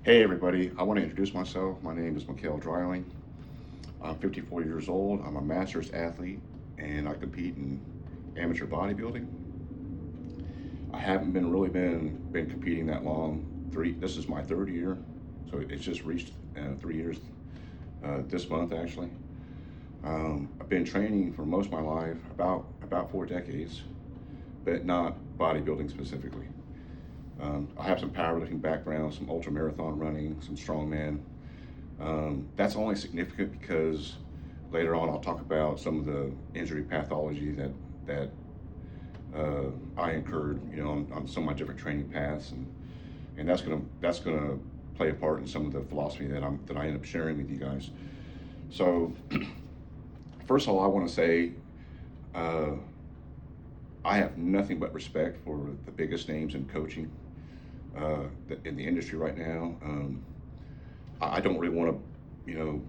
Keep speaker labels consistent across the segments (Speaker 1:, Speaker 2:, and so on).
Speaker 1: Hey everybody, I want to introduce myself. My name is Mikhail Dreiling. I'm 54 years old. I'm a master's athlete and I compete in amateur bodybuilding. I haven't been competing that long. This is my third year, so it's just reached 3 years this month actually. I've been training for most of my life, about 4 decades, but not bodybuilding specifically. I have some powerlifting background, some ultra marathon running, some strongman. That's only significant because later on I'll talk about some of the injury pathology that I incurred, on some of my different training paths, and that's gonna play a part in some of the philosophy that I end up sharing with you guys. So, first of all, I want to say uh, I have nothing but respect for the biggest names in coaching in the industry right now. I don't really want to,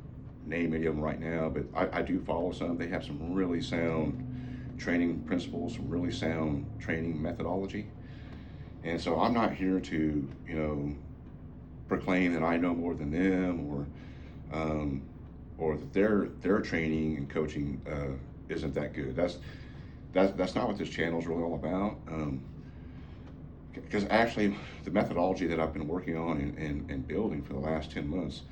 Speaker 1: name any of them right now, but I do follow some. They have some really sound training principles, some really sound training methodology. And so I'm not here to, proclaim that I know more than them um, or that their training and coaching isn't that good. That's not what this channel is really all about. Because actually, the methodology that I've been working on and building for the last 10 months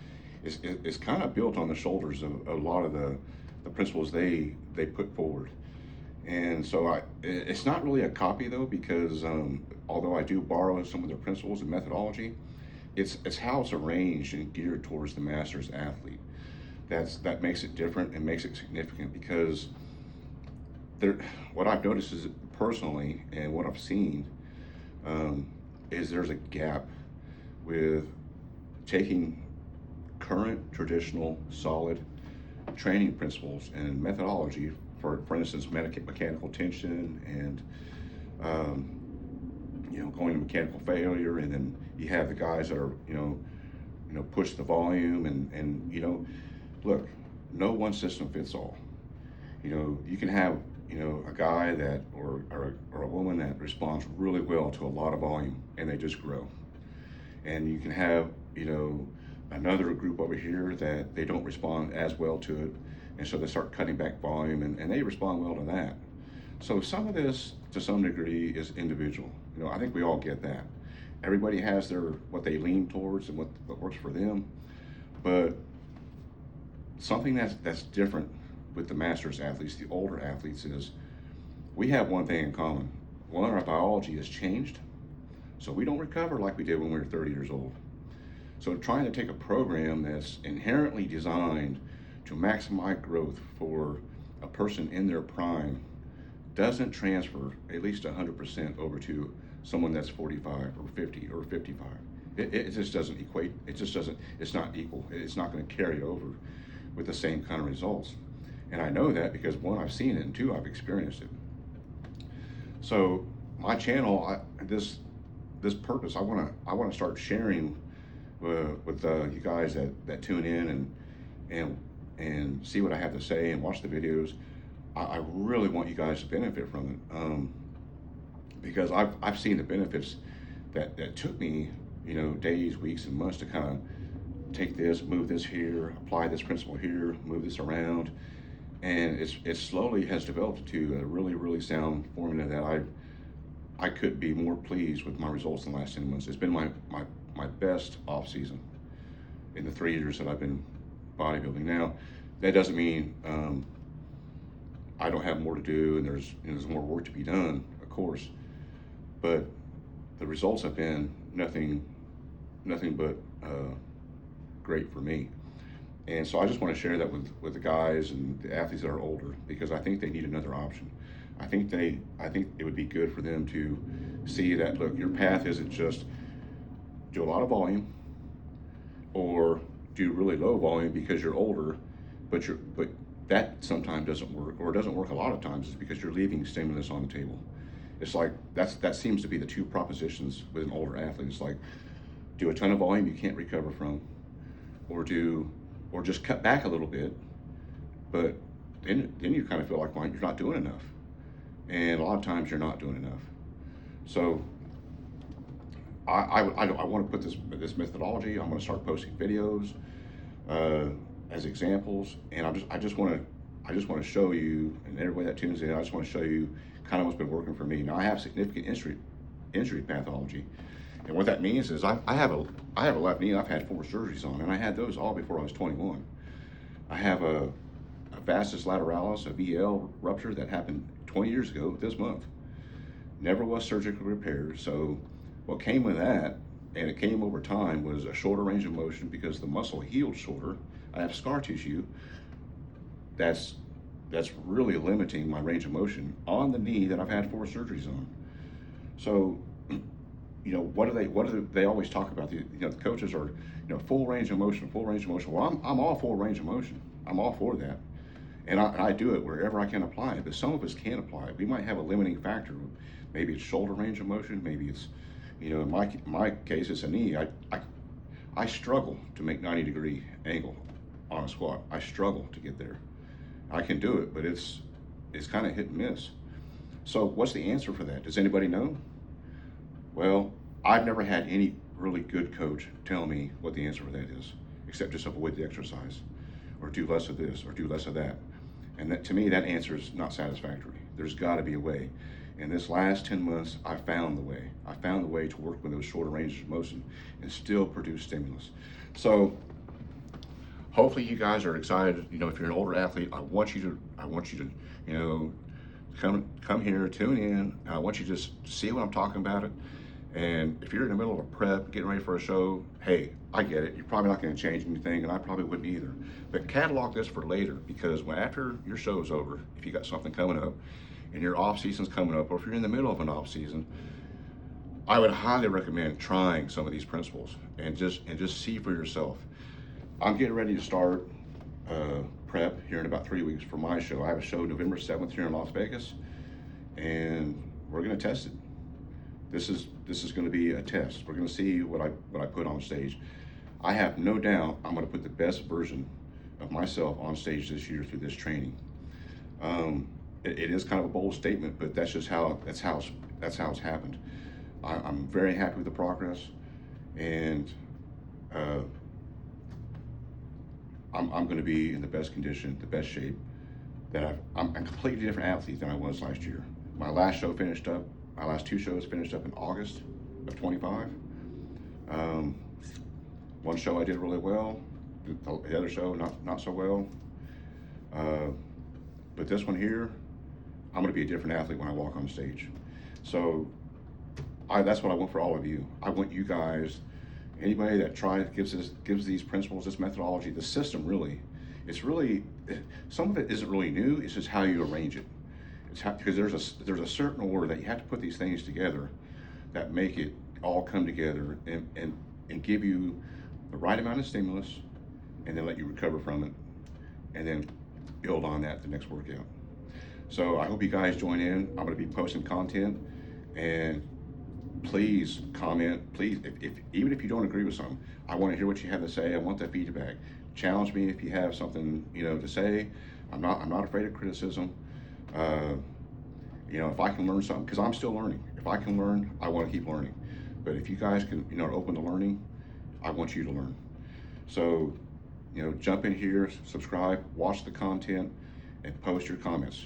Speaker 1: is kind of built on the shoulders of a lot of the principles they put forward. And so it's not really a copy though, because although I do borrow some of their principles and methodology, it's how it's arranged and geared towards the master's athlete. That makes it different and makes it significant because there, what I've noticed is personally and what I've seen um, is there's a gap with taking current traditional solid training principles and methodology for instance mechanical tension and going to mechanical failure, and then you have the guys that are push the volume and look, no one system fits all. You can have a guy that or a woman that responds really well to a lot of volume and they just grow, and you can have another group over here that they don't respond as well to it, and so they start cutting back volume and they respond well to that. So some of this to some degree is individual. I think we all get that. Everybody has their what they lean towards and what works for them, but something that's different with the masters athletes, the older athletes, is we have one thing in common. One, our biology has changed, so we don't recover like we did when we were 30 years old. So trying to take a program that's inherently designed to maximize growth for a person in their prime doesn't transfer at least 100% over to someone that's 45 or 50 or 55. It just doesn't equate. It just doesn't. It's not equal. It's not going to carry over with the same kind of results. And I know that because one, I've seen it, and two, I've experienced it. So my channel, this purpose, I want to start sharing with you guys that tune in and see what I have to say and watch the videos. I really want you guys to benefit from it, because I've seen the benefits that took me days, weeks, and months to kind of take this, move this here, apply this principle here, move this around, and it slowly has developed to a really sound formula that I could be more pleased with my results in the last 10 months. It's been my best off season in the 3 years that I've been bodybuilding. Now, that doesn't mean I don't have more to do, and there's more work to be done, of course, but the results have been nothing but great for me. And so I just want to share that with the guys and the athletes that are older, because I think they need another option. I think it would be good for them to see that, look, your path isn't just do a lot of volume or do really low volume because you're older, but that sometimes doesn't work, or it doesn't work a lot of times, is because you're leaving stimulus on the table. It's like that seems to be the two propositions with an older athlete. It's like, do a ton of volume you can't recover from, or just cut back a little bit, but then you kind of feel like, well, you're not doing enough, and a lot of times you're not doing enough. So I want to put this methodology. I'm going to start posting videos as examples, and I just want to show you, and everybody that tunes in, I just want to show you kind of what's been working for me. Now I have significant injury pathology, and what that means is I have a left knee I've had 4 surgeries on, and I had those all before I was 21. I have a vastus lateralis, a VL rupture that happened 20 years ago this month. Never was surgically repaired. So what came with that, and it came over time, was a shorter range of motion because the muscle healed shorter. I have scar tissue that's really limiting my range of motion on the knee that I've had 4 surgeries on. So, what do they always talk about? The coaches are, full range of motion, full range of motion. Well, I'm all full range of motion. I'm all for that. And I do it wherever I can apply it, but some of us can't apply it. We might have a limiting factor. Maybe it's shoulder range of motion. Maybe it's, in my case, it's a knee. I struggle to make 90-degree angle on a squat. I struggle to get there. I can do it, but it's kind of hit and miss. So what's the answer for that? Does anybody know? Well, I've never had any really good coach tell me what the answer for that is, except just avoid the exercise, or do less of this, or do less of that. And that, to me, that answer is not satisfactory. There's got to be a way. In this last 10 months, I found the way. I found the way to work with those shorter ranges of motion and still produce stimulus. So hopefully you guys are excited. If you're an older athlete, I want you to, come here, tune in. I want you to just see what I'm talking about. And if you're in the middle of a prep, getting ready for a show, hey, I get it. You're probably not going to change anything, and I probably wouldn't either. But catalog this for later, because after your show's over, if you got something coming up, and your off season's coming up, or if you're in the middle of an off season, I would highly recommend trying some of these principles and just see for yourself. I'm getting ready to start prep here in about 3 weeks for my show. I have a show November 7th here in Las Vegas, and we're going to test it. This is going to be a test. We're going to see what I put on stage. I have no doubt I'm going to put the best version of myself on stage this year through this training. It is kind of a bold statement, but that's how it's happened. I'm very happy with the progress, and I'm going to be in the best condition, the best shape that I'm a completely different athlete than I was last year. My last 2 shows finished up in August of 25. One show I did really well, the other show not so well. But this one here, I'm going to be a different athlete when I walk on stage. So that's what I want for all of you. I want you guys, anybody that gives these principles, this methodology, the system really, some of it isn't really new. It's just how you arrange it. Because there's a certain order that you have to put these things together that make it all come together and give you the right amount of stimulus, and then let you recover from it, and then build on that the next workout. So I hope you guys join in. I'm going to be posting content, and please comment. Please, even if you don't agree with something, I want to hear what you have to say. I want that feedback. Challenge me if you have something to say. I'm not afraid of criticism. If I can learn something, because I'm still learning. If I can learn, I want to keep learning. But if you guys can, are open to learning, I want you to learn. So, jump in here, subscribe, watch the content, and post your comments.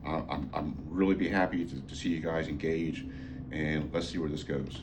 Speaker 1: I'm really be happy to see you guys engage, and let's see where this goes.